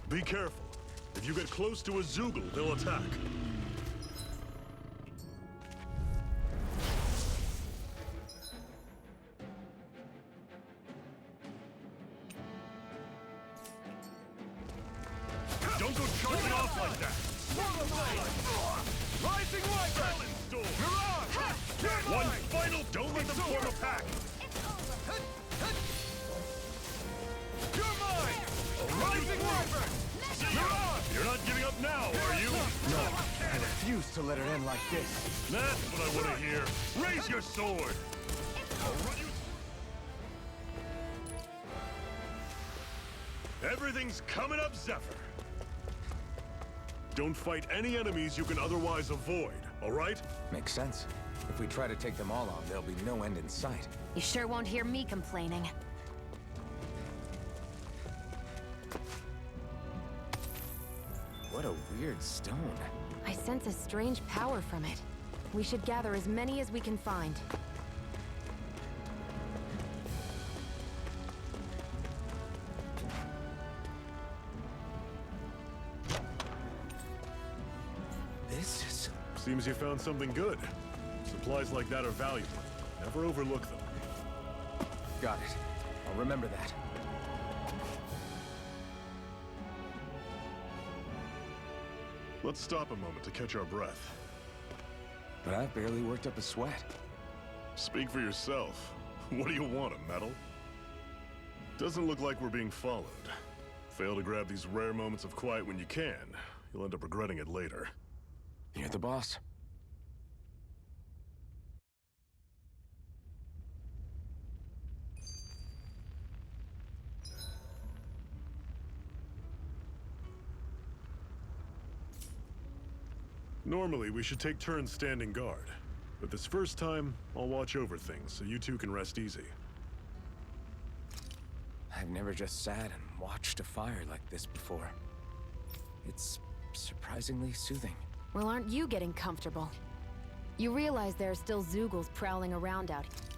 Be careful. If you get close to a Zoogle, they'll attack. Don't go charging off like that! Rising Wyvern! Storm! Mirage! One final! Don't let them form a pack! You're mine! Rising Wyvern! You're not giving up now, are you? No, I refuse to let it end like this. That's what I want to hear. Raise your sword! Everything's coming up, Zephyr. Don't fight any enemies you can otherwise avoid, all right? Makes sense. If we try to take them all on, there'll be no end in sight. You sure won't hear me complaining. What a weird stone. I sense a strange power from it. We should gather as many as we can find. This is... Seems you found something good. Supplies like that are valuable. Never overlook them. Got it. I'll remember that. Let's stop a moment to catch our breath. But I've barely worked up a sweat. Speak for yourself. What do you want, a medal? Doesn't look like we're being followed. Fail to grab these rare moments of quiet when you can. You'll end up regretting it later. You're the boss. Normally, we should take turns standing guard. But this first time, I'll watch over things so you two can rest easy. I've never just sat and watched a fire like this before. It's surprisingly soothing. Well, aren't you getting comfortable? You realize there are still Zoogles prowling around out here.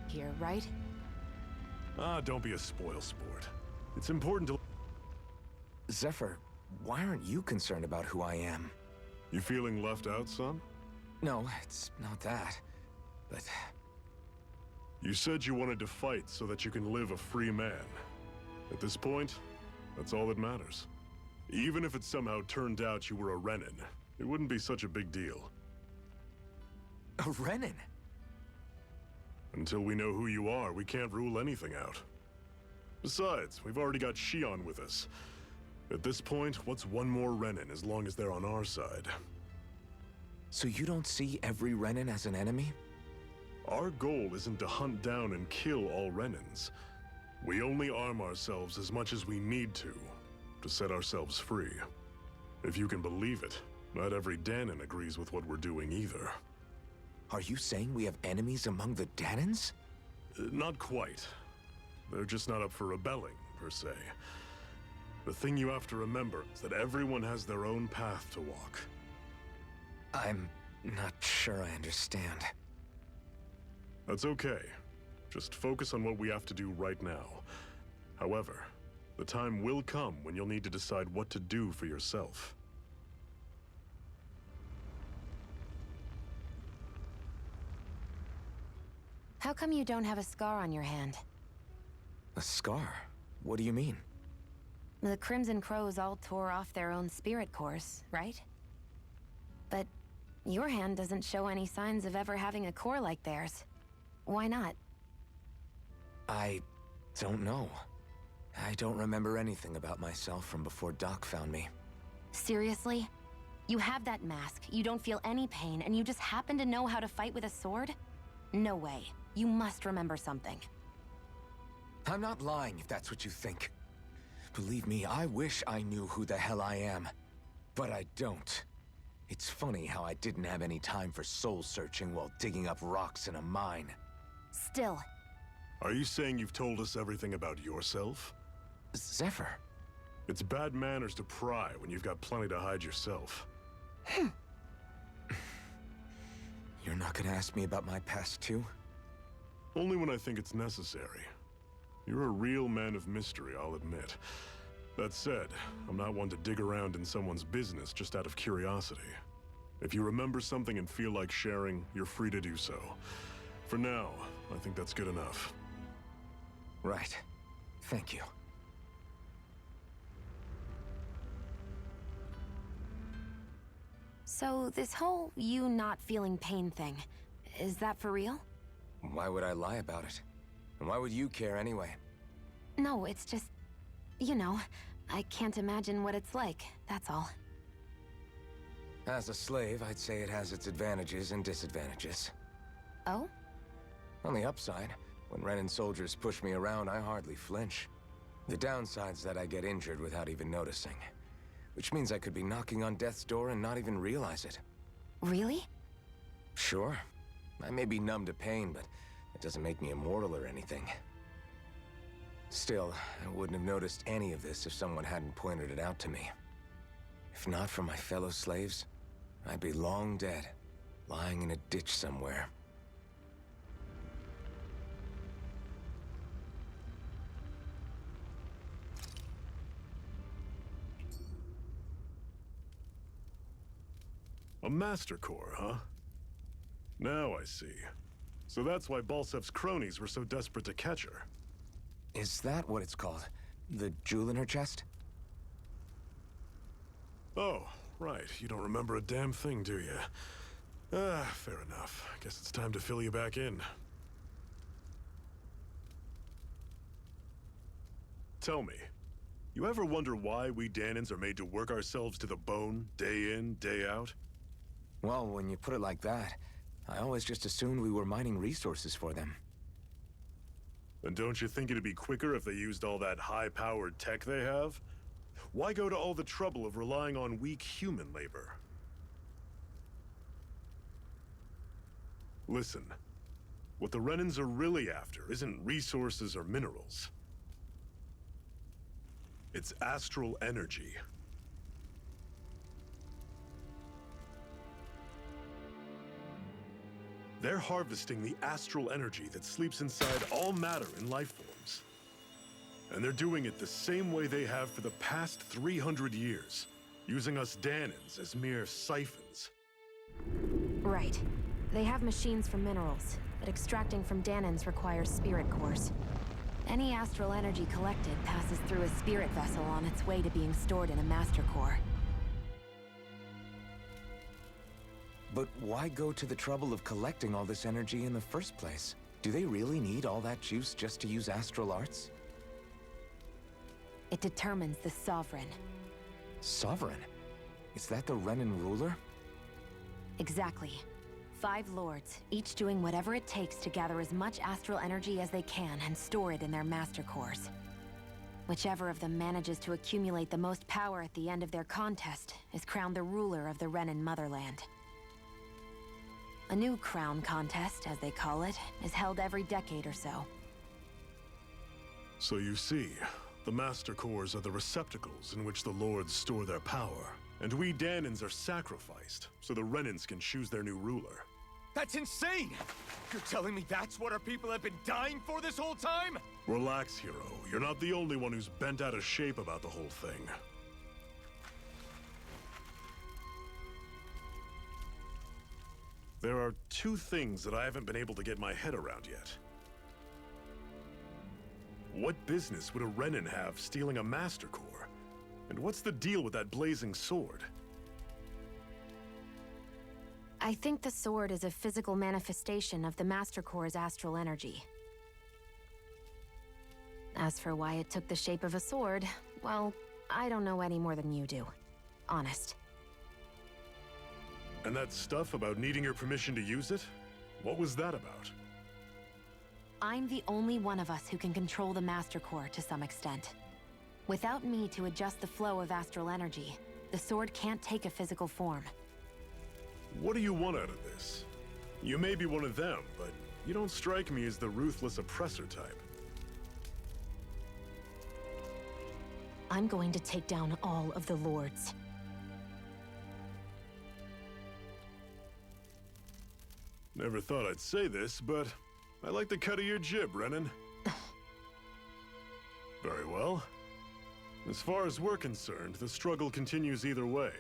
Here, right? Ah, don't be a spoil sport. It's important to... Zephyr, why aren't you concerned about who I am? You feeling left out, son? No, it's not that. But... You said you wanted to fight so that you can live a free man. At this point, that's all that matters. Even if it somehow turned out you were a Renin, it wouldn't be such a big deal. a Renin? Until we know who you are, we can't rule anything out. Besides, we've already got Shion with us. At this point, what's one more Renin as long as they're on our side? So you don't see every Renin as an enemy? Our goal isn't to hunt down and kill all Renins. We only arm ourselves as much as we need to set ourselves free. If you can believe it, not every Danon agrees with what we're doing either. Are you saying we have enemies among the Danons? Not quite. They're just not up for rebelling, per se. The thing you have to remember is that everyone has their own path to walk. I'm not sure I understand. That's okay. Just focus on what we have to do right now. However, the time will come when you'll need to decide what to do for yourself. How come you don't have a scar on your hand? A scar? What do you mean? The Crimson Crows all tore off their own spirit cores, right? But your hand doesn't show any signs of ever having a core like theirs. Why not? I don't know. I don't remember anything about myself from before Doc found me. Seriously? You have that mask, you don't feel any pain, and you just happen to know how to fight with a sword? No way. You must remember something. I'm not lying if that's what you think. Believe me, I wish I knew who the hell I am. But I don't. It's funny how I didn't have any time for soul-searching while digging up rocks in a mine. Still. Are you saying you've told us everything about yourself? Zephyr. It's bad manners to pry when you've got plenty to hide yourself. You're not gonna ask me about my past, too? Only when I think it's necessary. You're a real man of mystery, I'll admit. That said, I'm not one to dig around in someone's business just out of curiosity. If you remember something and feel like sharing, you're free to do so. For now, I think that's good enough. Right. Thank you. So, this whole you not feeling pain thing, is that for real? Why would I lie about it? And why would you care anyway? No, it's just... You know, I can't imagine what it's like, that's all. As a slave, I'd say it has its advantages and disadvantages. Oh? On the upside, when Renan soldiers push me around, I hardly flinch. The downside's that I get injured without even noticing. Which means I could be knocking on death's door and not even realize it. Really? Sure. I may be numb to pain, but it doesn't make me immortal or anything. Still, I wouldn't have noticed any of this if someone hadn't pointed it out to me. If not for my fellow slaves, I'd be long dead, lying in a ditch somewhere. A Master Core, huh? Now I see. So that's why Balsef's cronies were so desperate to catch her. Is that what it's called? The jewel in her chest? Oh, right. You don't remember a damn thing, do you? Fair enough. Guess it's time to fill you back in. Tell me, you ever wonder why we Dahnans are made to work ourselves to the bone, day in, day out? Well, when you put it like that, I always just assumed we were mining resources for them. And don't you think it'd be quicker if they used all that high-powered tech they have? Why go to all the trouble of relying on weak human labor? Listen, what the Renans are really after isn't resources or minerals. It's astral energy. They're harvesting the astral energy that sleeps inside all matter in life forms. And they're doing it the same way they have for the past 300 years, using us Dahnans as mere siphons. Right. They have machines for minerals, but extracting from Dahnans requires spirit cores. Any astral energy collected passes through a spirit vessel on its way to being stored in a master core. But why go to the trouble of collecting all this energy in the first place? Do they really need all that juice just to use astral arts? It determines the Sovereign. Sovereign? Is that the Renan ruler? Exactly. 5 lords, each doing whatever it takes to gather as much astral energy as they can and store it in their master cores. Whichever of them manages to accumulate the most power at the end of their contest is crowned the ruler of the Renan motherland. A new crown contest, as they call it, is held every decade or so. So you see, the Master Cores are the receptacles in which the Lords store their power. And we Dahnans are sacrificed, so the Renans can choose their new ruler. That's insane! You're telling me that's what our people have been dying for this whole time? Relax, hero. You're not the only one who's bent out of shape about the whole thing. There are 2 things that I haven't been able to get my head around yet. What business would a Renan have stealing a Master Core? And what's the deal with that blazing sword? I think the sword is a physical manifestation of the Master Core's astral energy. As for why it took the shape of a sword, well, I don't know any more than you do. Honest. And that stuff about needing your permission to use it? What was that about? I'm the only one of us who can control the Master Core to some extent. Without me to adjust the flow of astral energy, the sword can't take a physical form. What do you want out of this? You may be one of them, but you don't strike me as the ruthless oppressor type. I'm going to take down all of the Lords. Never thought I'd say this, but I like the cut of your jib, Renan. Very well. As far as we're concerned, the struggle continues either way.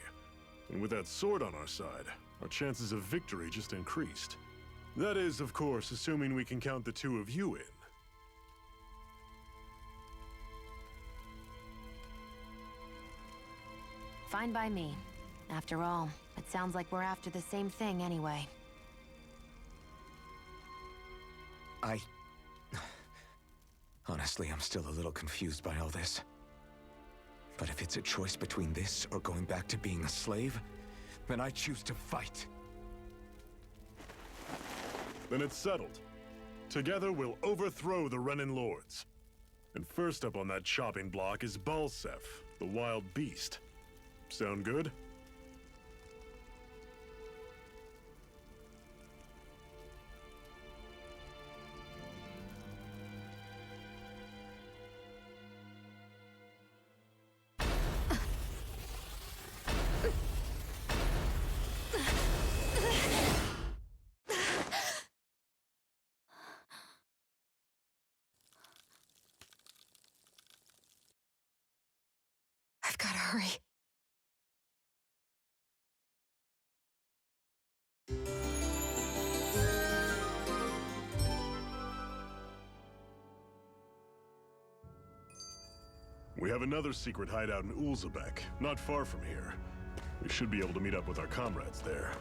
And with that sword on our side, our chances of victory just increased. That is, of course, assuming we can count the two of you in. Fine by me. After all, it sounds like we're after the same thing anyway. Honestly, I'm still a little confused by all this. But if it's a choice between this or going back to being a slave, then I choose to fight. Then it's settled. Together, we'll overthrow the Renan Lords. And first up on that chopping block is Balsef, the wild beast. Sound good? I've gotta hurry. We have another secret hideout in Ulzebek, not far from here. We should be able to meet up with our comrades there.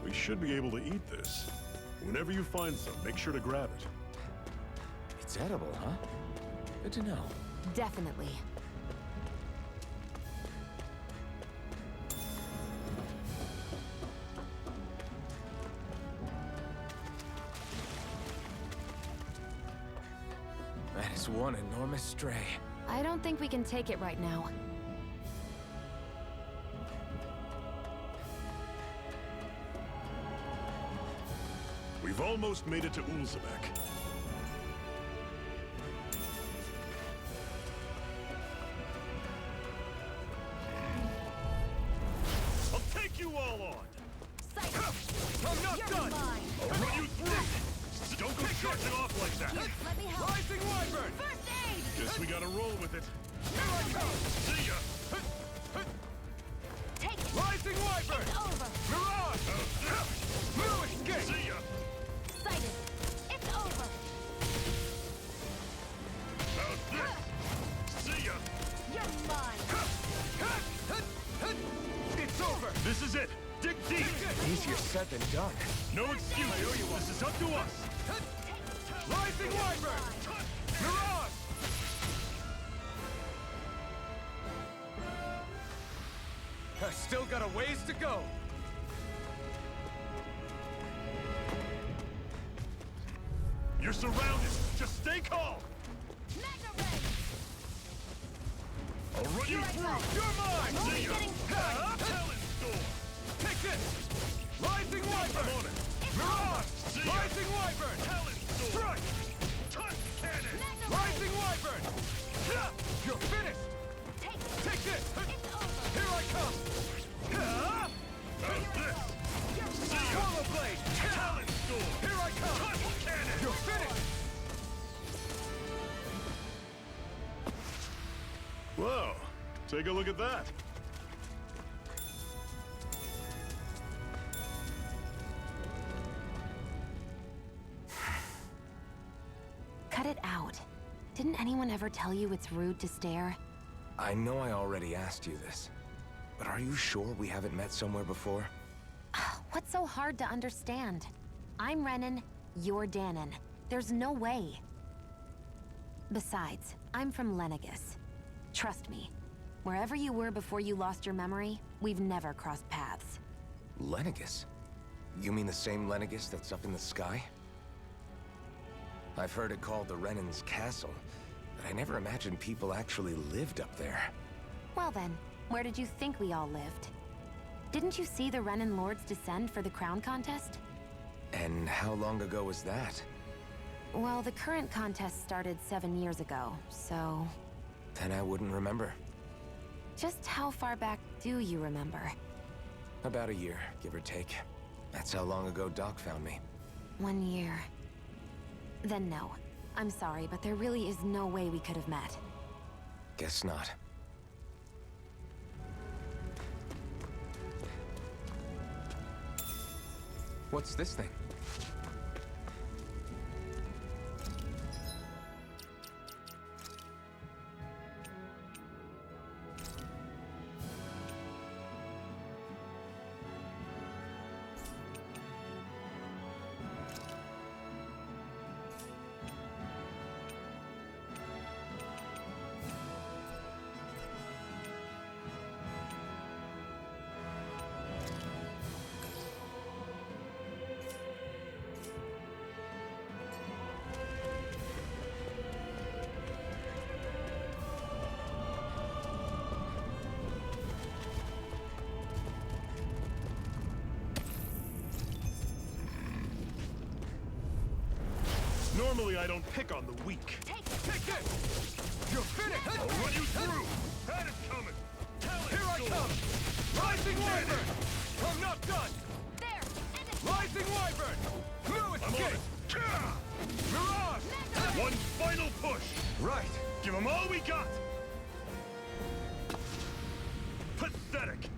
We should be able to eat this. Whenever you find some, make sure to grab it. It's edible, huh? Good to know. Definitely. That is one enormous stray. I don't think we can take it right now. We've almost made it to Ulzebek. I'll take you all on! I'm not done! I'll run you through! Don't go charging off like that! Let me help. Rising Wyvern! First aid! Guess we gotta roll with it. Here I come! See ya! Take it! Rising Wyvern! It's over! Mirage! No escape! See ya! Excited! It's over! How's this? See ya! You're mine! It's over! This is it! Dig deep! Easier said than done. No excuses! This is up to us! Rising Wyvern! Mirage! I still got a ways to go. You're surrounded! Just stay calm! Mega Ray! I'll run you through! You're mine! I'm only See ya! getting started! Talon's door! Take this! Rising Wyvern! I'm on it! Mirage! See ya! Rising Wyvern! Talon's door! Strike! Touch cannon! Mega Ray! Rising Wyvern! You're finished! Take it! Take this! It's over! Here I come! How's this? See ya! Swallow Blade! Talon's door! Here I come! Touch cannon! You're finished! Whoa! Take a look at that! Cut it out. Didn't anyone ever tell you it's rude to stare? I know I already asked you this, but are you sure we haven't met somewhere before? What's so hard to understand? I'm Renan, you're Danon. There's no way. Besides, I'm from Lenegus. Trust me, wherever you were before you lost your memory, we've never crossed paths. Lenegus? You mean the same Lenegus that's up in the sky? I've heard it called the Renan's Castle, but I never imagined people actually lived up there. Well then, where did you think we all lived? Didn't you see the Renan Lords descend for the crown contest? And how long ago was that? Well, the current contest started 7 years ago, so... Then I wouldn't remember. Just how far back do you remember? About a year, give or take. That's how long ago Doc found me. 1 year. Then no. I'm sorry, but there really is no way we could have met. Guess not. What's this thing? Normally I don't pick on the weak. Take this! You're finished! I'll run you through! Had it coming! Here I come! Rising Wyvern! I'm not done! There! End it! Rising Wyvern! No I'm on escape! it! Mirage! One final push! Right! Give them all we got! Pathetic!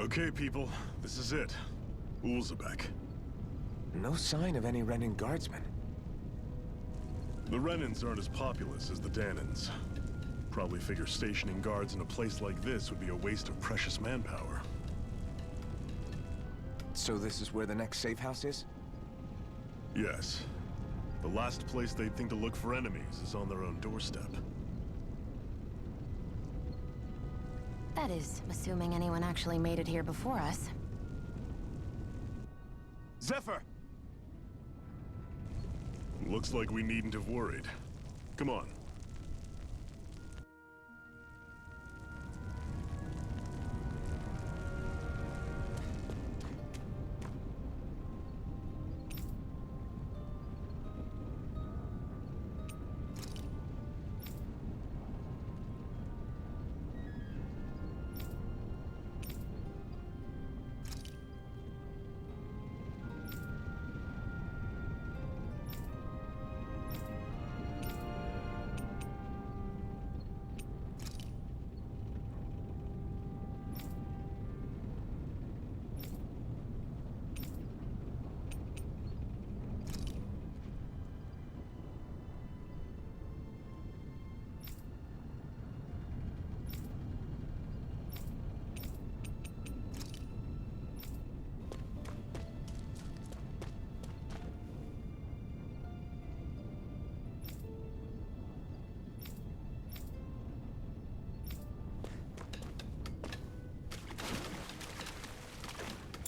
Okay, people, this is it. Ulzebek. No sign of any Renan guardsmen. The Renans aren't as populous as the Danons. Probably figure stationing guards in a place like this would be a waste of precious manpower. So this is where the next safe house is? Yes. The last place they'd think to look for enemies is on their own doorstep. That is, assuming anyone actually made it here before us. Zephyr! Looks like we needn't have worried. Come on.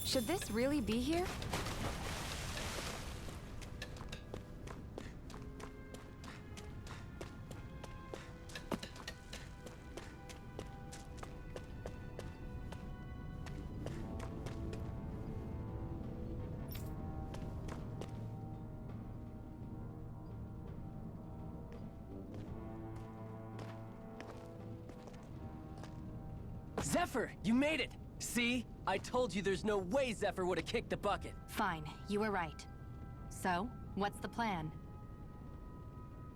Should this really be here? Zephyr, you made it! See? I told you there's no way Zephyr would have kicked the bucket. Fine, you were right. So, what's the plan?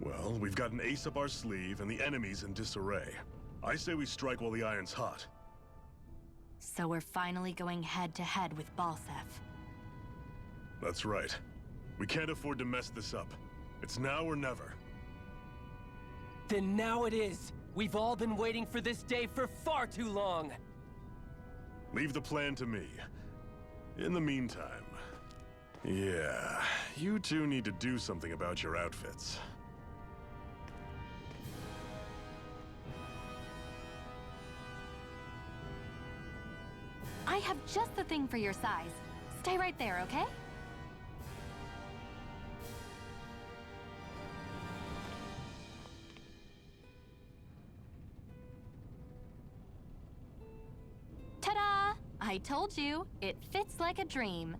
Well, we've got an ace up our sleeve and the enemy's in disarray. I say we strike while the iron's hot. So we're finally going head-to-head with Balsef. That's right. We can't afford to mess this up. It's now or never. Then now it is! We've all been waiting for this day for far too long! Leave the plan to me. In the meantime... Yeah, you two need to do something about your outfits. I have just the thing for your size. Stay right there, okay? Ta-da! I told you, it fits like a dream.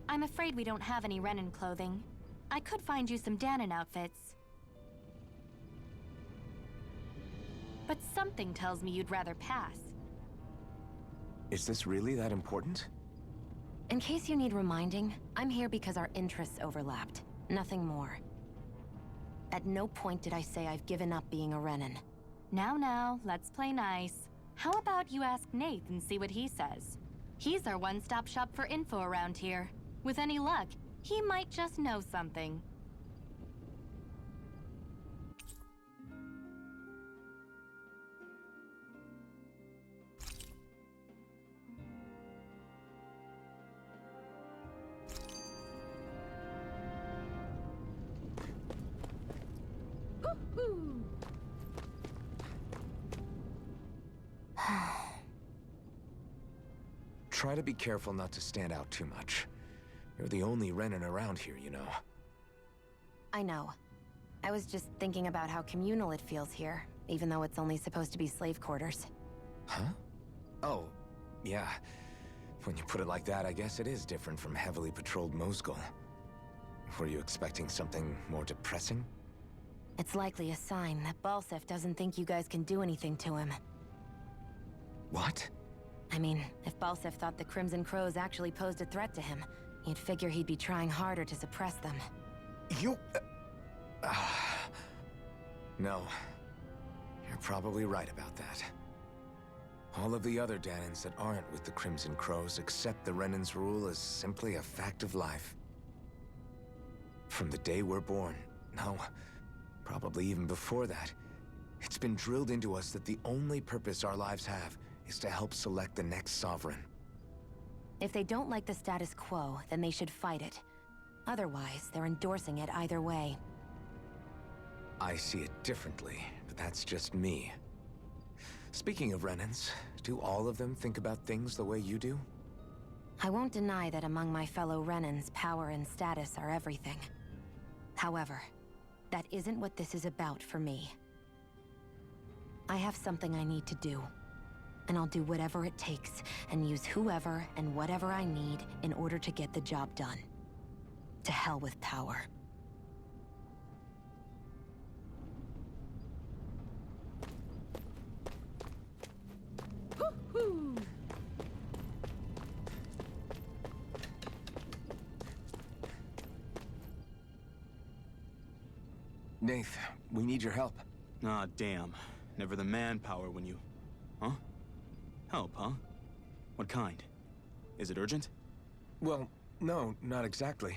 I'm afraid we don't have any Renan clothing. I could find you some Danon outfits. But something tells me you'd rather pass. Is this really that important? In case you need reminding, I'm here because our interests overlapped. Nothing more. At no point did I say I've given up being a Renan. Now, let's play nice. How about you ask Nath and see what he says? He's our one-stop shop for info around here. With any luck, he might just know something. Try to be careful not to stand out too much. You're the only Renan around here, you know. I know. I was just thinking about how communal it feels here, even though it's only supposed to be slave quarters. Huh? Oh, yeah. When you put it like that, I guess it is different from heavily patrolled Mosgul. Were you expecting something more depressing? It's likely a sign that Balsef doesn't think you guys can do anything to him. What? I mean, if Balsef thought the Crimson Crows actually posed a threat to him, you'd figure he'd be trying harder to suppress them. You... No. You're probably right about that. All of the other Danons that aren't with the Crimson Crows accept the Renan's rule as simply a fact of life. From the day we're born, no, probably even before that, it's been drilled into us that the only purpose our lives have is to help select the next sovereign. If they don't like the status quo, then they should fight it. Otherwise, they're endorsing it either way. I see it differently, but that's just me. Speaking of Renans, do all of them think about things the way you do? I won't deny that among my fellow Renans, power and status are everything. However, that isn't what this is about for me. I have something I need to do. And I'll do whatever it takes, and use whoever and whatever I need in order to get the job done. To hell with power. Nath, we need your help. Ah, damn. Never the manpower when you... Huh? Help, huh? What kind? Is it urgent? Well, no, not exactly.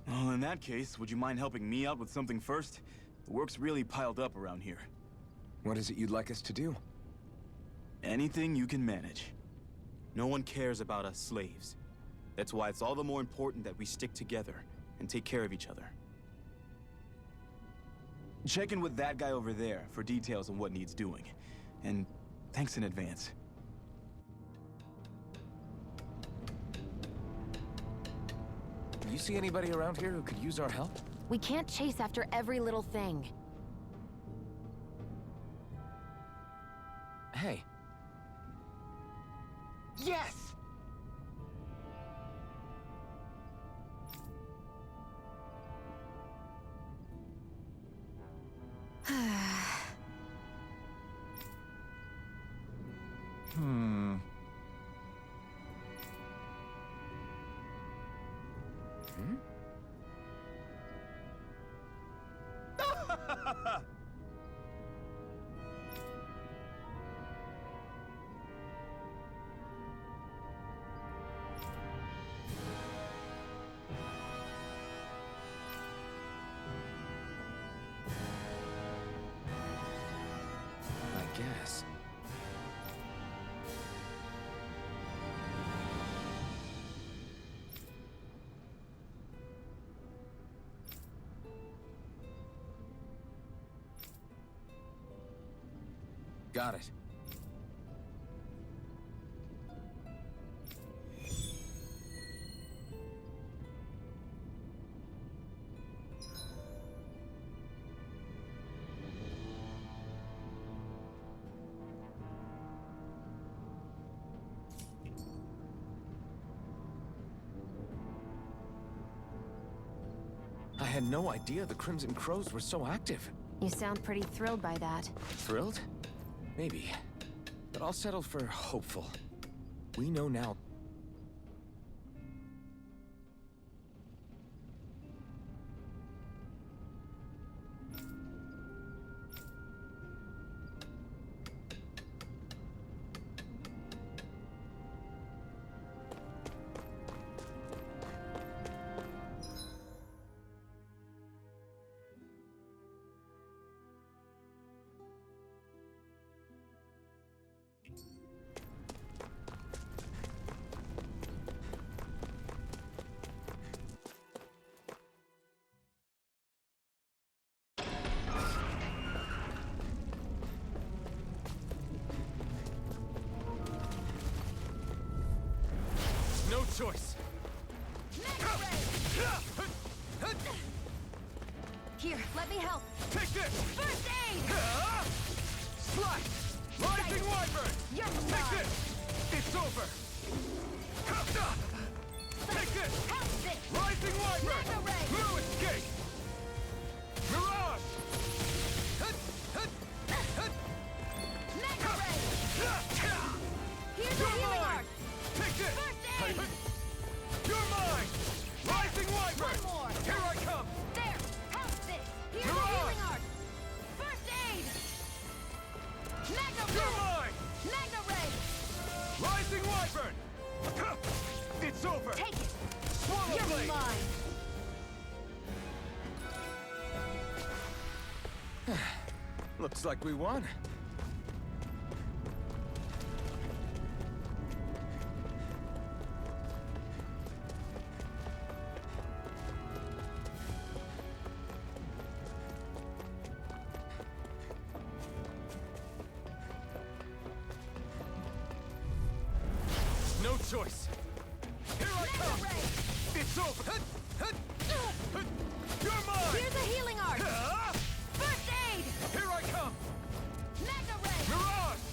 Well, in that case, would you mind helping me out with something first? The work's really piled up around here. What is it you'd like us to do? Anything you can manage. No one cares about us slaves. That's why it's all the more important that we stick together and take care of each other. Check in with that guy over there for details on what needs doing. And thanks in advance. Do you see anybody around here who could use our help? We can't chase after every little thing. Hey. Yes! I guess. Got it. I had no idea the Crimson Crows were so active. You sound pretty thrilled by that. Thrilled? Maybe. But I'll settle for hopeful. We know now. No choice. Here, let me help. Take this! First aid! Slice! Rising Wyvern! You're Take mine. this! It's over! Take this! Help this! Rising Wyvern! Mega Ray! No escape! Mirage! Mega Ray! Here's the You're healing mine! arc! Take this! First aid! You're mine! Rising Wyvern! One more! Here I come! There! Help this! Here's the Mirage! healing arc! First aid! Mega You're Ray! mine! Mega Ray! Rising Wyvern! It's over! Take it! Swallow You're blade! mine! Looks like we won. No choice! Here I Mega come! Ray! It's over! You're mine! Here's a healing arc! First aid! Here I come! Mega Ray! Mirage!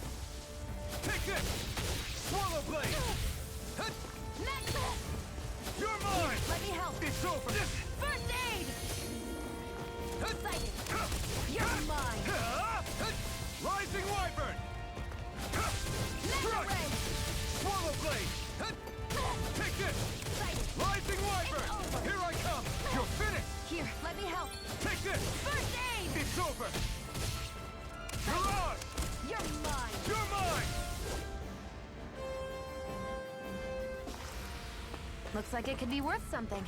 Take this! Swallow blade! Mega! You're mine! Let me help! It's over! First aid! Psychic! You're mine! Rising Wyvern! Mega Ray! Swallow blade! Take this! Psychic! Rising Wyvern! It's over. Here I come! You're finished! Here, let me help! Take this! First aid! It's over! Mirage! You're mine! You're mine! Looks like it could be worth something.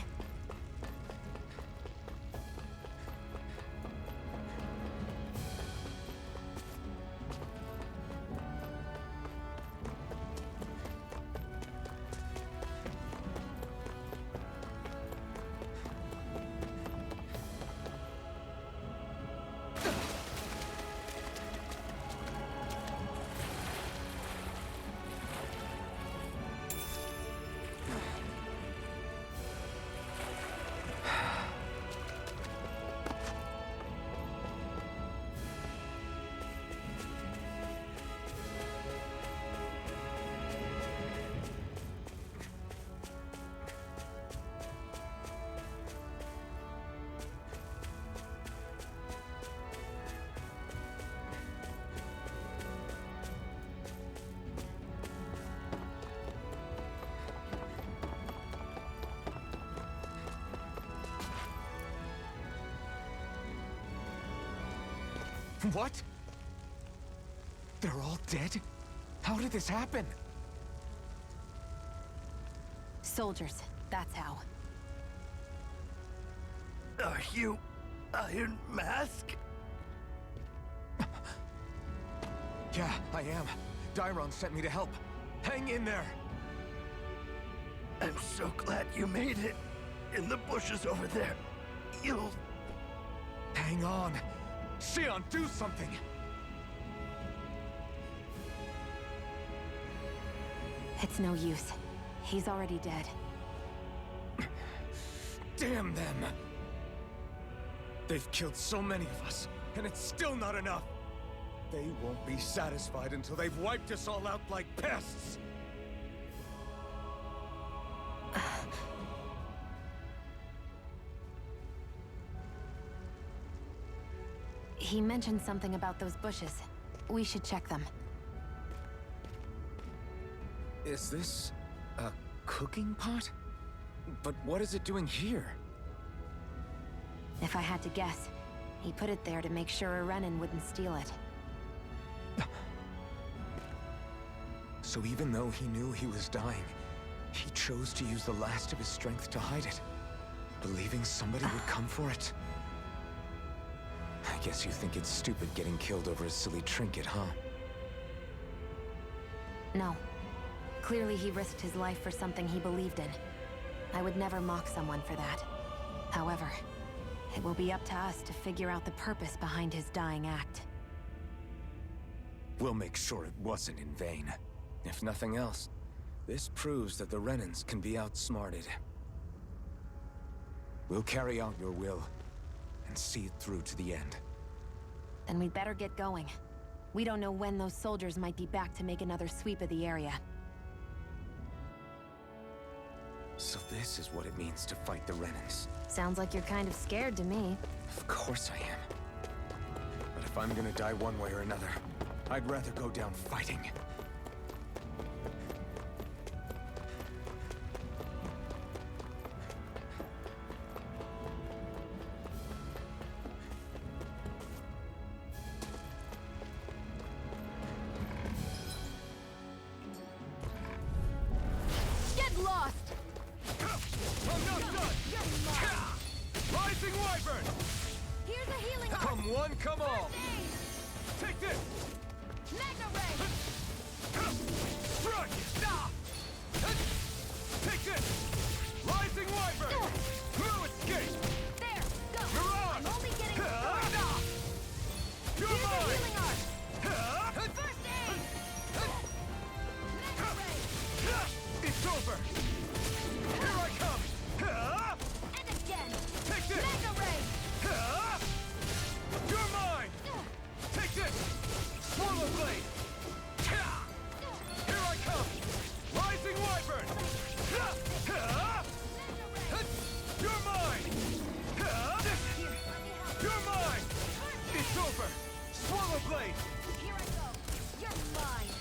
What? They're all dead? How did this happen? Soldiers, that's how. Are you Iron Mask? Yeah, I am. Dairon sent me to help. Hang in there! I'm so glad you made it. In the bushes over there. You'll... Hang on! Shion, do something! It's no use. He's already dead. Damn them! They've killed so many of us, and it's still not enough! They won't be satisfied until they've wiped us all out like pests! He mentioned something about those bushes. We should check them. Is this a cooking pot? But what is it doing here? If I had to guess, he put it there to make sure a Renin wouldn't steal it. So even though he knew he was dying, he chose to use the last of his strength to hide it, believing somebody would come for it. I guess you think it's stupid getting killed over a silly trinket, huh? No. Clearly he risked his life for something he believed in. I would never mock someone for that. However, it will be up to us to figure out the purpose behind his dying act. We'll make sure it wasn't in vain. If nothing else, this proves that the Renins can be outsmarted. We'll carry out your will, and see it through to the end. Then we'd better get going. We don't know when those soldiers might be back to make another sweep of the area. So this is what it means to fight the Renins. Sounds like you're kind of scared to me. Of course I am. But if I'm gonna die one way or another, I'd rather go down fighting. Get lost! I'm not done! Rising Wyvern! Here's a healing arm! Come one, come all! Take this! Magna Ray! Strike! Take this! Rising Wyvern! No escape! There! Go! Mirage! I'm only getting You're Here's a mine! healing arm! First aid! Magna Ray! It's over! Here I come! And again! Take this! Magna Ray! You're mine! Take this! Swallow Blade! Here I come! Rising Wyvern! You're mine! You're mine! It's over! Swallow Blade! Here I go! You're mine!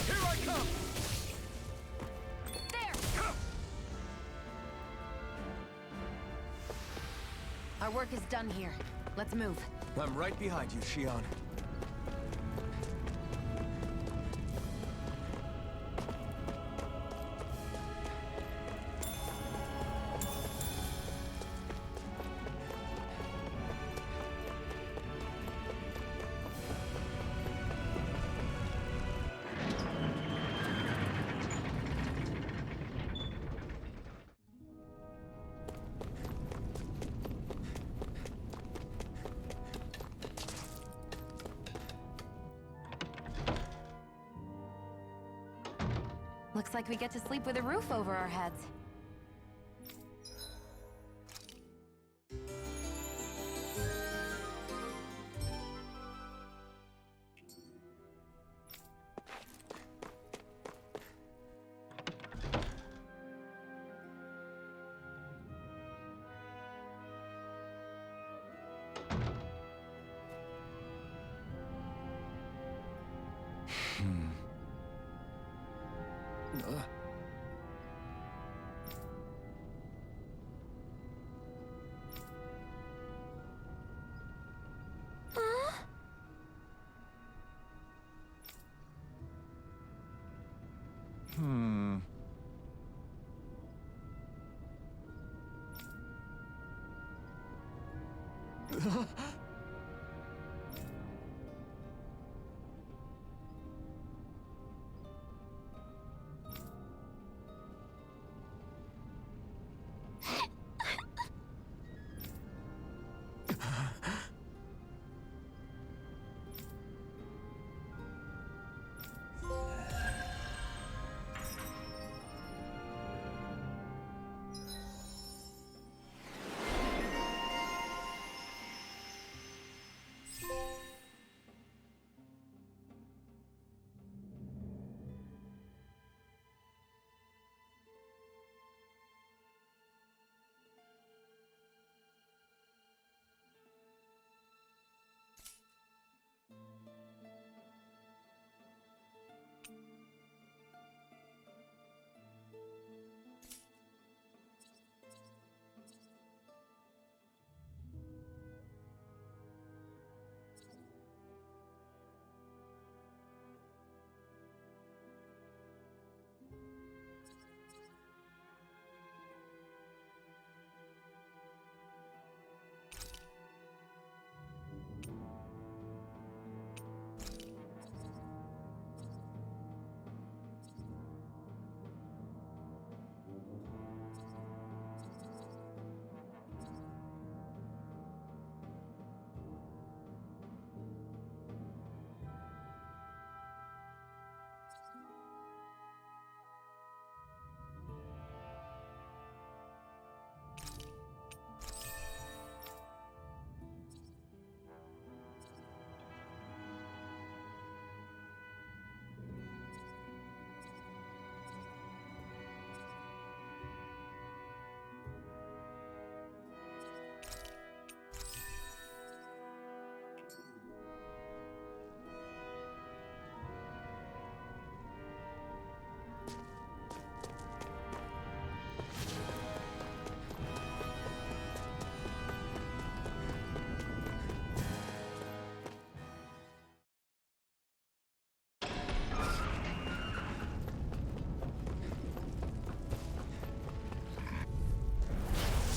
Here I come! There! Our work is done here. Let's move. I'm right behind you, Shion. Looks like we get to sleep with a roof over our heads.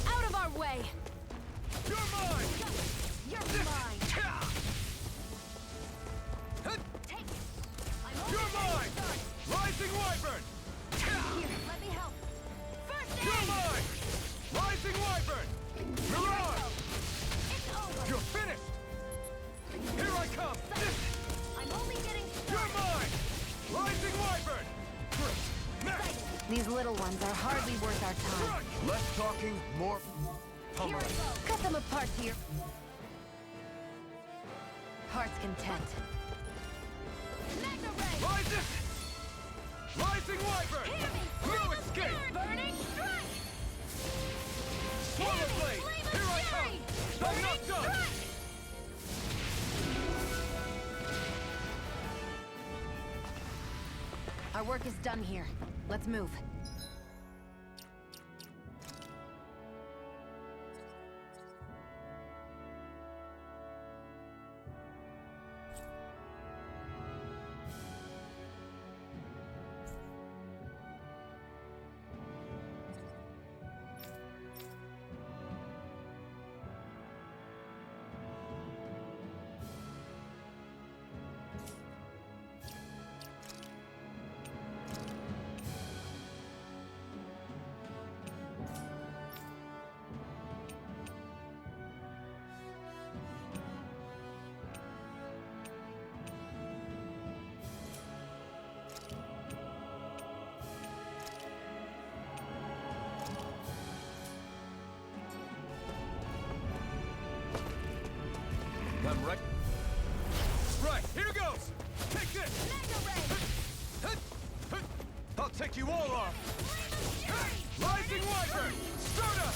Out of our way! You're mine! You're mine! Take it! I'm only You're getting mine! started. Rising Wyvern! Here, let me help. First aid! You're mine! Rising Wyvern! Mirage! It's over! You're finished! Here I come! I'm only getting You're started! mine! Rising Wyvern! Great! Next! These little ones are hardly worth our time. Crunch! Less talking, more Here I go! Cut them apart here! Heart's content. Magna Ray! Rising! Rising Wyvern! Hear me! No Flame of escape! fury! Burning strike! Swallow Hear me! blade! Flame of Here I fury! come! I'm Burning not done! strike! Our work is done here. Let's move. I'm right. Right, here goes! Take this! I'll take you all off! Rising Wyvern! Start up!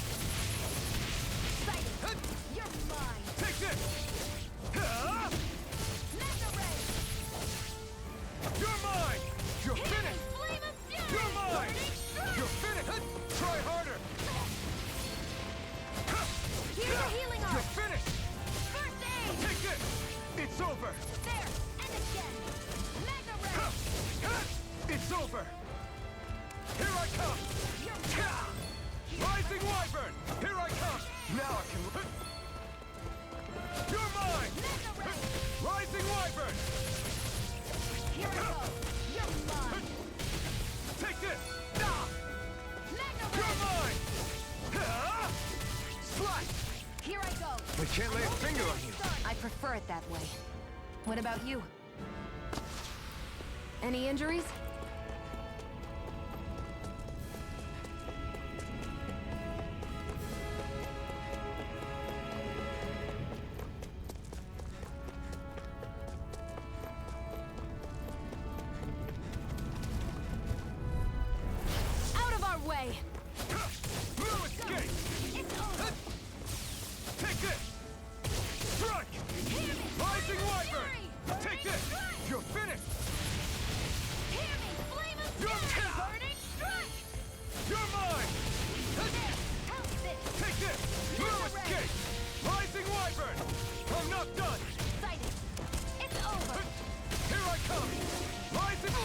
You're mine! Take this! You're mine! You're finished! Flame of fury! You're mine! Burning strike! You're finished! Try harder! Here's a healing You're art! finished! First aid! Take this! It's over! There! And again! Magna Ray! It's over! Here I come! You're Rising Wyvern! Here I come! Now I can... Here I go! You're mine! Take this! Ah! Magna You're Red! mine! Ah! Slice! Here I go! We can't lay a finger on you. I prefer it that way. What about you? Any injuries? Out of our way! Blue escape! It's over! Take this! Strike! Rising Wyvern! Take this! You're finished! Hear me! Flame of You're fury! down! Burning strike! You're mine! How's this? Take this! Blue escape! Rising Wyvern! I'm not done! Sighted! It's over! Here I come! Rising...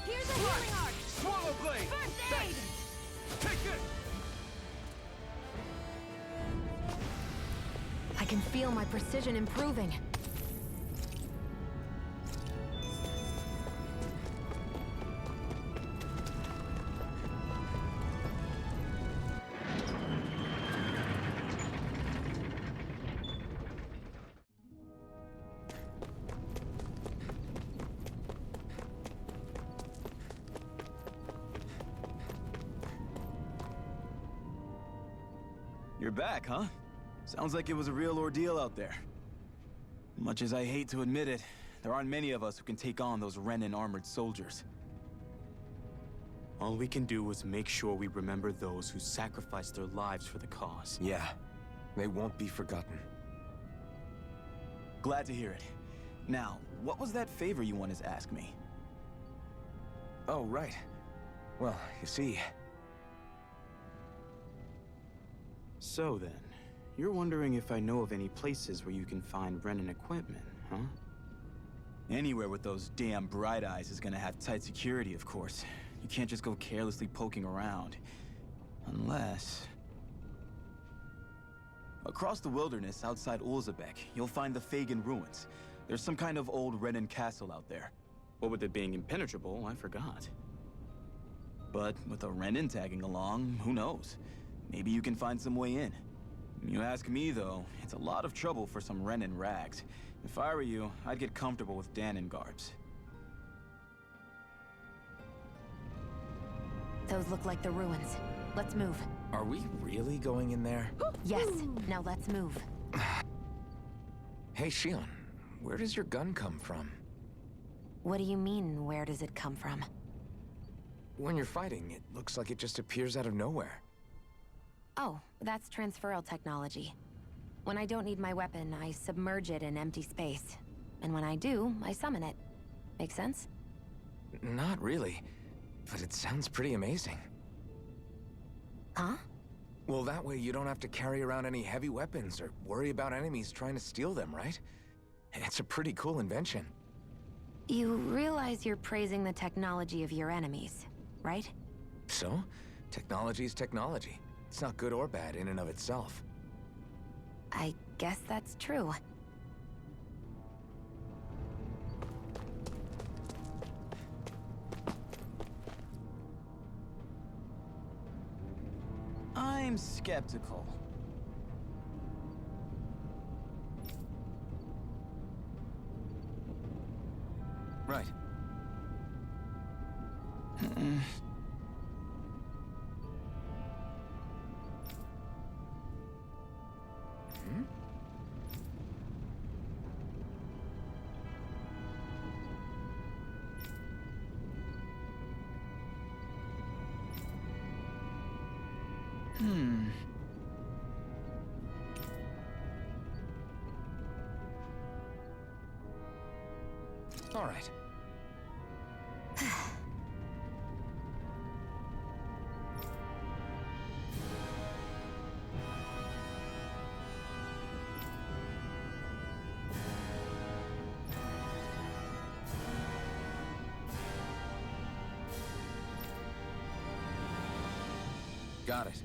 Here's a healing arc! Swallow blade! First aid! Take this! I can feel my precision improving. You're back, huh? Sounds like it was a real ordeal out there. Much as I hate to admit it, there aren't many of us who can take on those Renan armored soldiers. All we can do is make sure we remember those who sacrificed their lives for the cause. Yeah, they won't be forgotten. Glad to hear it. Now, what was that favor you wanted to ask me? Oh, right. Well, you see... So then, you're wondering if I know of any places where you can find Renan equipment, huh? Anywhere with those damn bright eyes is gonna have tight security, of course. You can't just go carelessly poking around. Unless... Across the wilderness outside Ulzebek, you'll find the Fagin ruins. There's some kind of old Renan castle out there. What with it being impenetrable, I forgot. But with a Renan tagging along, who knows? Maybe you can find some way in. You ask me, though, it's a lot of trouble for some Renan rags. If I were you, I'd get comfortable with Danon garbs. Those look like the ruins. Let's move. Are we really going in there? Yes, now let's move. Hey, Shion, where does your gun come from? What do you mean, where does it come from? When you're fighting, it looks like it just appears out of nowhere. Oh, that's transferal technology. When I don't need my weapon, I submerge it in empty space. And when I do, I summon it. Make sense? Not really, but it sounds pretty amazing. Huh? Well, that way you don't have to carry around any heavy weapons or worry about enemies trying to steal them, right? It's a pretty cool invention. You realize you're praising the technology of your enemies, right? So, technology's technology. It's not good or bad in and of itself. I guess that's true. I'm skeptical. Right. All right. Got it.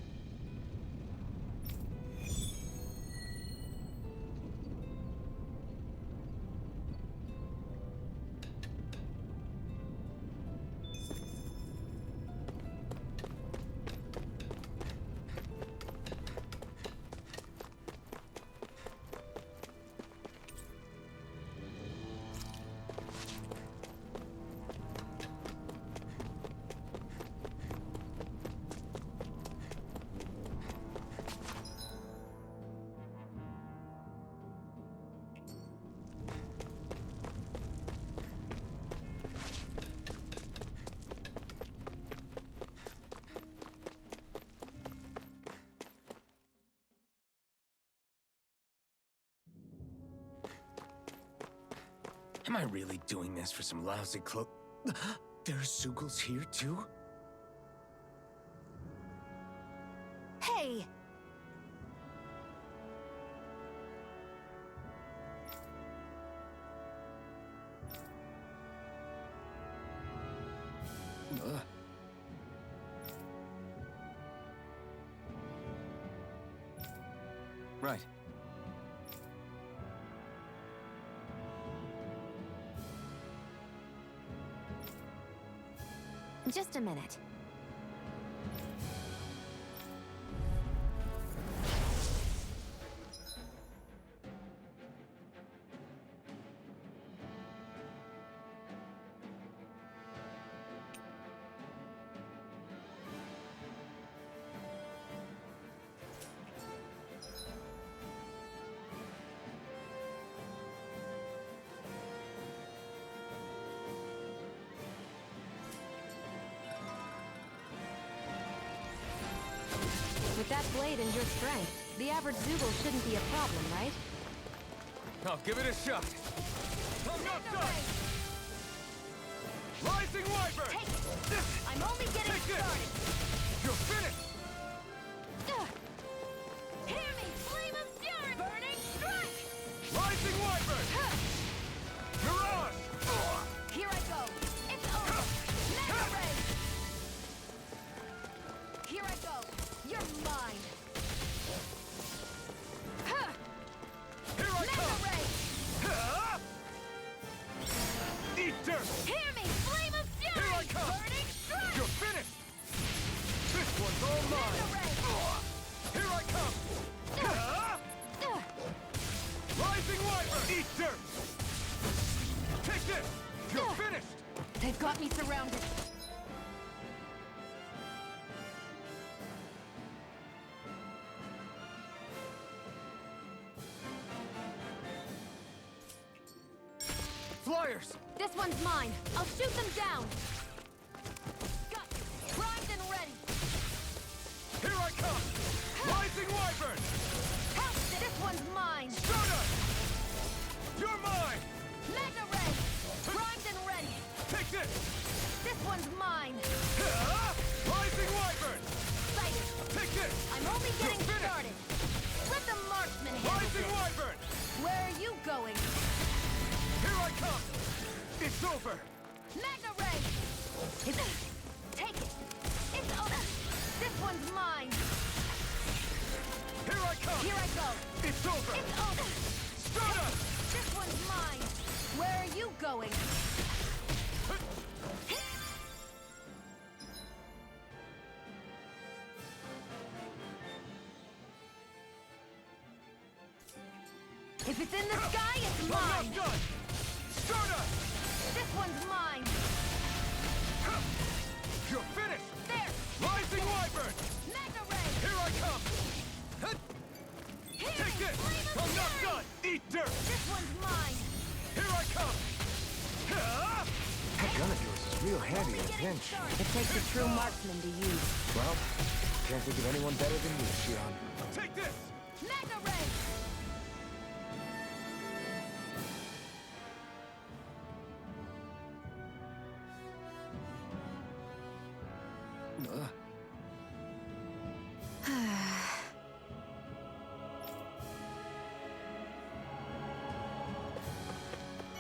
Am I really doing this for some lousy clo- There are Sugals here, too? Hey! Right. Just a minute. With that blade and your strength, the average Zoogle shouldn't be a problem, right? I'll give it a shot. I'm not done! Rising Wyvern! Take it! I'm only getting Take this! started! You're finished! Hear me! Flame of fury! Burning strike! Rising Wyvern! Mirage! Here I go! It's over! Mega Ray! Here I go! You're mine! Here I Mega come! Ray! Eat dirt! Hear me! Flame of fury! Here I come! Burning strike! You're finished! This one's all mine! Mega Ray! Here I come! Rising Wyvern! Eat dirt! Take this! You're finished! They've got me surrounded. Flyers! This one's mine. I'll shoot them down. Got primed and ready. Here I come! Rising Wyvern! Help! This one's mine. Stardust! You're mine! Mega Ray! Primed and ready. Take this! This one's mine. Rising Wyvern! Sighted. Take this! I'm only getting You're finished. started. Let the marksman handle Rising this. Wyvern! Where are you going? Here I come! It's over! Mega Ray! Take it. It's over. This one's mine. Here I come! Here I go. It's over! It's over. Stardust! This one's mine. Where are you going? If it's in the sky, it's I'm mine. not done! Stardust! This one's mine. You're finished! There. Rising Wyvern! Mega Ray. Here I come! Here. Take this! Flame of I'm not fury. done! Eat dirt! This one's mine. Here I come! That gun of yours is real handy in a pinch. It takes a true marksman to use. Well, can't think of anyone better than you, Shion. Take this! Mega Ray.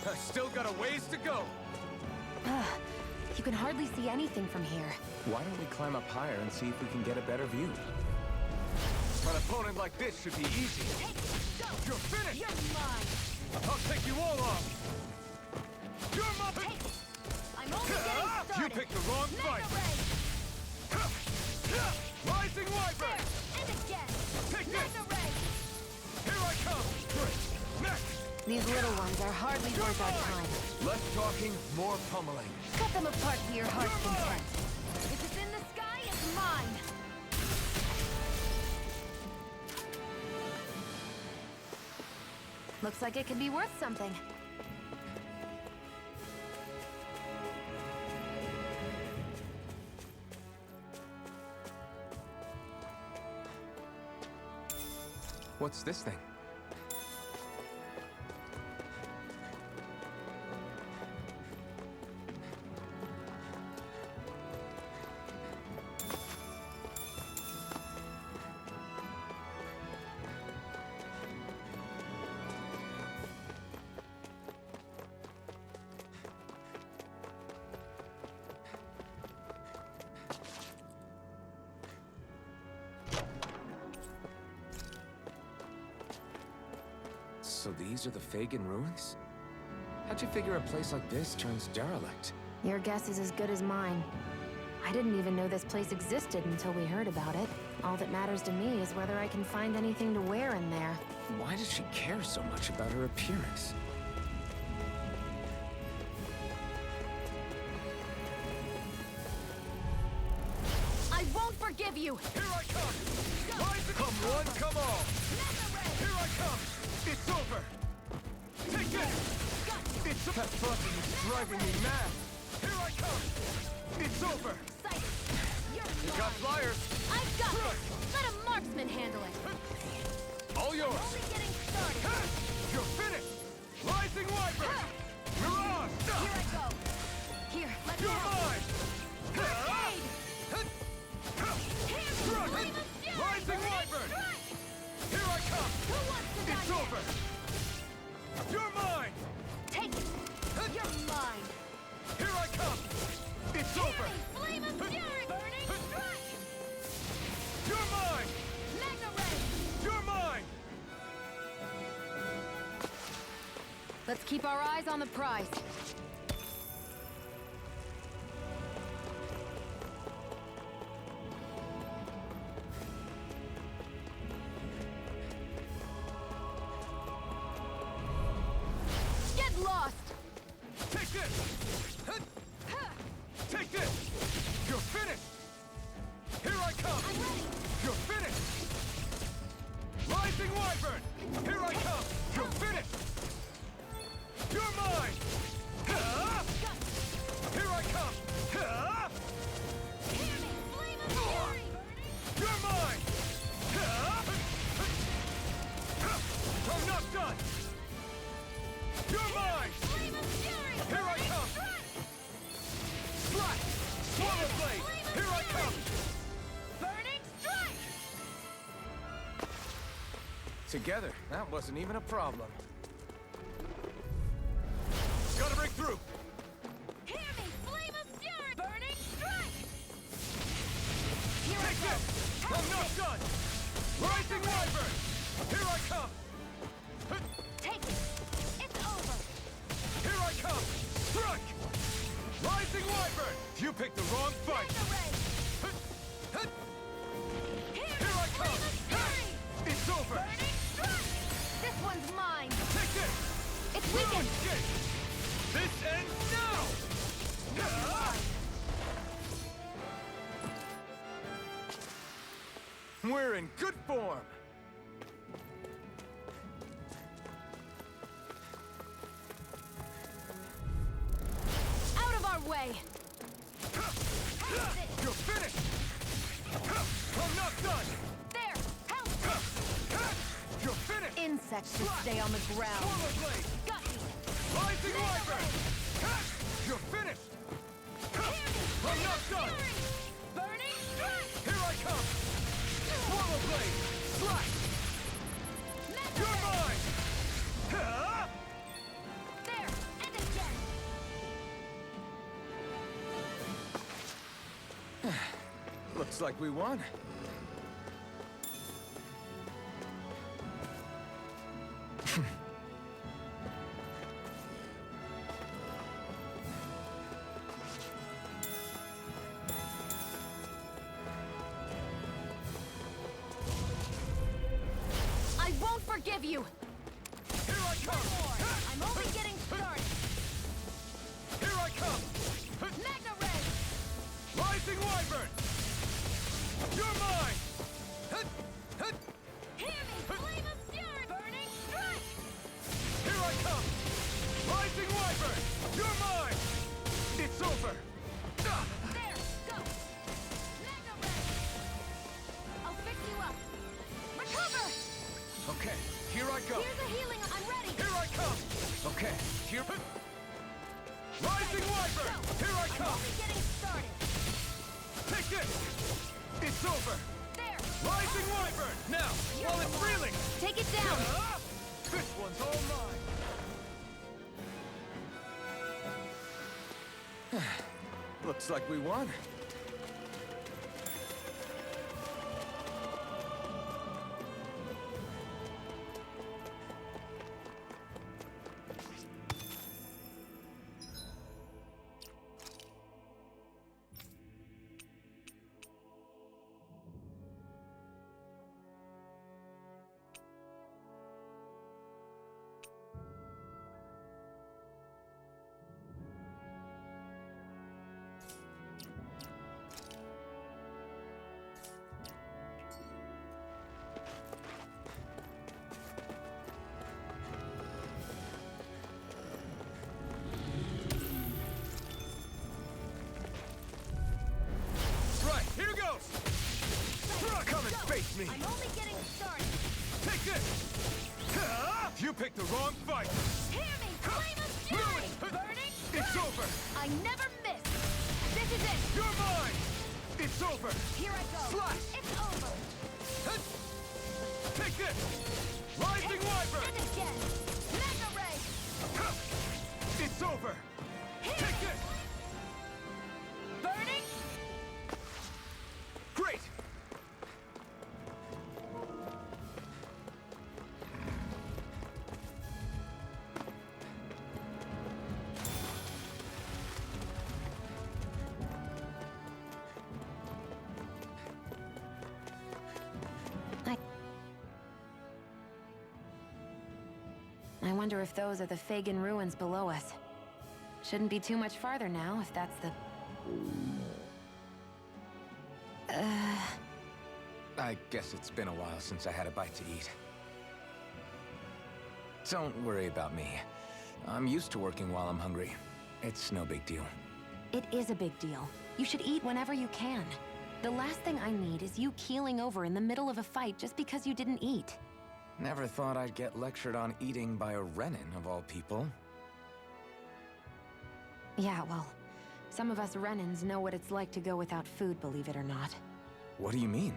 I've still got a ways to go. You can hardly see anything from here. Why don't we climb up higher and see if we can get a better view? An opponent like this should be easy. Take it. Go. You're finished! You're mine. I'll take you all on! You're my... Take it. I'm only getting started. You picked the wrong Mega fight! Ray. Rising Wyvern! There. And again. Take this! Mega Ray. Here I come! Next! These little ones are hardly worth our time. Less talking, more pummeling. Cut them apart to your heart's You're mine. content. If it's in the sky, it's mine. Looks like it could be worth something. What's this thing? So these are the Fagin ruins? How'd you figure a place like this turns derelict? Your guess is as good as mine. I didn't even know this place existed until we heard about it. All that matters to me is whether I can find anything to wear in there. Why does she care so much about her appearance? I won't forgive you! Here I come! Come one, come all! Here I come! It's over! Take this! It's that button is driving me mad! Here I come! It's over! You got flyers! I've got this! Let a marksman handle it! All yours! Only getting started! You're finished! Rising Wyvern! Mirage! Here I go! Here, let me You're help! mine! Grenade! Here's the Strike! flame of fury! Rising Wyvern! Strike! Here I come! Who wants to die It's next? over! You're mine! Take it! You're mine! Here I come! It's over! Flame of fury! Burning strike! You're mine! Mega ray! You're mine! Let's keep our eyes on the prize. Get lost! Take this! Take this! You're finished! Here I come! I'm ready! You're finished! Rising Wyvern! Here I come! You're finished! You're mine! Here I come! Hear me! Flame of fury! You're mine! I'm not done! You're mine! Flame of fury! Here I come! Strike! Swallow blade! Here I come! Burning strike! Together, that wasn't even a problem. Gotta break through! Hear me! Flame of fury! Burning strike! Here I Take go! this! I'm not done! Rising Wyvern! Here I come! Take it! It's over! Here I come! Strike! Rising Wyvern! You picked the wrong fight! Mega ray! Here I come! It's over! Burning strike! This one's mine! Take this! It's No weakened! escape! This ends now! We're in good form! Out of our way! You're finished! I'm not done! There! Help! You're finished! Insects should stay on the ground. Swallow blade! Got you! Rising Wyvern! You're finished! I'm not done! Burning strike! Here I come! Swallow blade! Strike! Mega You're ray! mine! There! And again! Looks like we won. I won't forgive you! Here I come! I'm only getting started! Here I come! Mega ray! Rising Wyvern! You're mine! Hear me! Flame of fury! Burning strike! Here I come! Rising Wyvern! You're mine! It's over! There! Go! Mega ray! I'll fix you up! Recover! Okay, here I go! Here's a healing! I'm ready! Here I come! Okay, here... Rising Wyvern! Here I I'm come! only getting started! Take this! It's over! There! Rising Wyvern! Now, while it's reeling! Take it down! This one's all mine! Looks like we won. picked the wrong fight! Hear me! Flame of fury! Burning It's strike! over! I never miss! This is it! You're mine! It's over! Here I go! Slash! It's over! Take this! Rising Wyvern! And again! Mega Ray! It's over! Here! Take this! Burning! Great! I wonder if those are the Fagin ruins below us. Shouldn't be too much farther now, if that's the... I guess it's been a while since I had a bite to eat. Don't worry about me. I'm used to working while I'm hungry. It's no big deal. It is a big deal. You should eat whenever you can. The last thing I need is you keeling over in the middle of a fight just because you didn't eat. Never thought I'd get lectured on eating by a Renin, of all people. Yeah, well, some of us Renins know what it's like to go without food, believe it or not. What do you mean?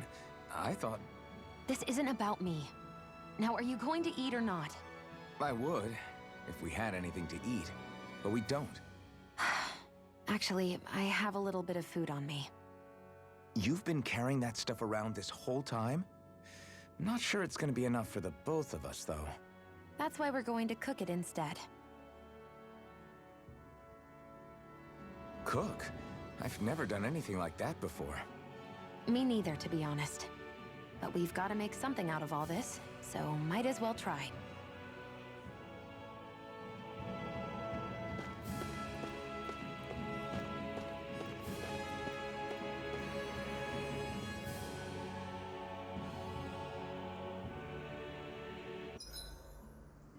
I thought This isn't about me. Now, are you going to eat or not? I would, if we had anything to eat, but we don't. Actually, I have a little bit of food on me. You've been carrying that stuff around this whole time? I'm not sure it's gonna be enough for the both of us, though. That's why we're going to cook it instead. Cook? I've never done anything like that before. Me neither, to be honest. But we've got to make something out of all this, so might as well try.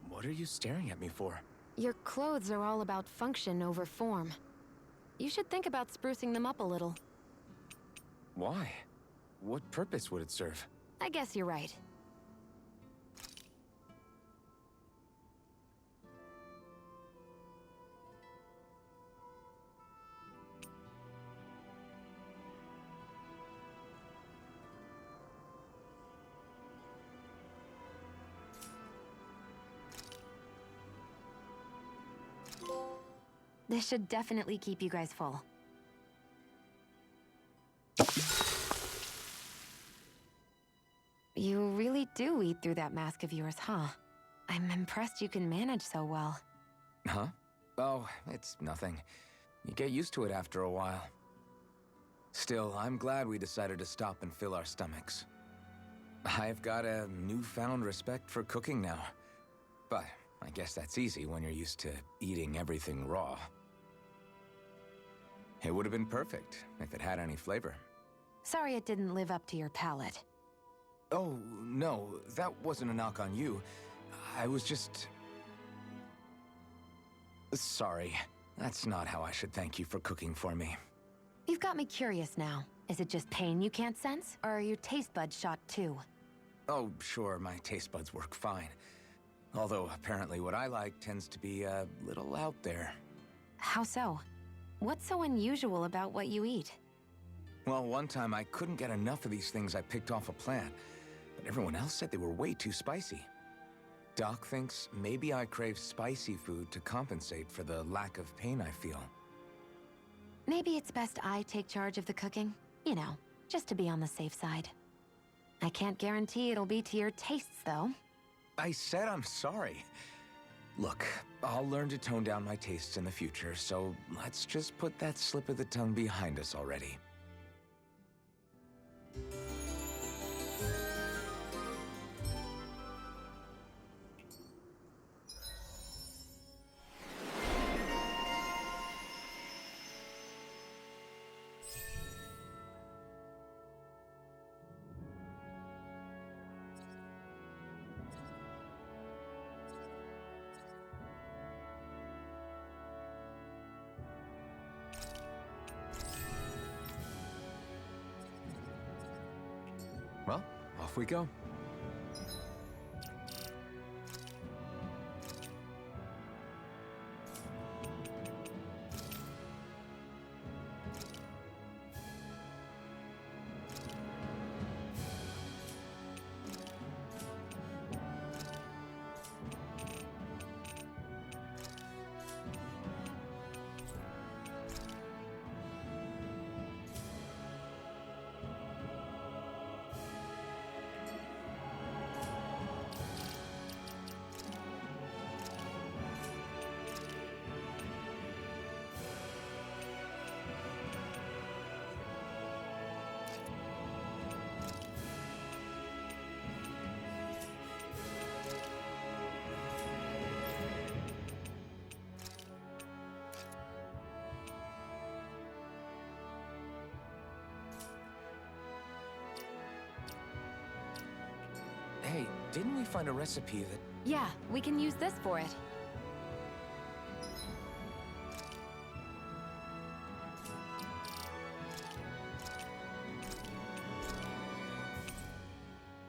What are you staring at me for? Your clothes are all about function over form. You should think about sprucing them up a little. Why? What purpose would it serve? I guess you're right. This should definitely keep you guys full. You really do eat through that mask of yours, huh? I'm impressed you can manage so well. Huh? Oh, it's nothing. You get used to it after a while. Still, I'm glad we decided to stop and fill our stomachs. I've got a newfound respect for cooking now. But I guess that's easy when you're used to eating everything raw. It would have been perfect if it had any flavor. Sorry it didn't live up to your palate. Oh, no, that wasn't a knock on you. I was just... Sorry. That's not how I should thank you for cooking for me. You've got me curious now. Is it just pain you can't sense, or are your taste buds shot too? Oh, sure, my taste buds work fine. Although, apparently what I like tends to be a little out there. How so? What's so unusual about what you eat? Well, one time I couldn't get enough of these things I picked off a plant, but everyone else said they were way too spicy. Doc thinks maybe I crave spicy food to compensate for the lack of pain I feel. Maybe it's best I take charge of the cooking. You know, just to be on the safe side. I can't guarantee it'll be to your tastes, though. I said I'm sorry. Look, I'll learn to tone down my tastes in the future, so let's just put that slip of the tongue behind us already. Well, off we go. Hey, didn't we find a recipe that... Yeah, we can use this for it.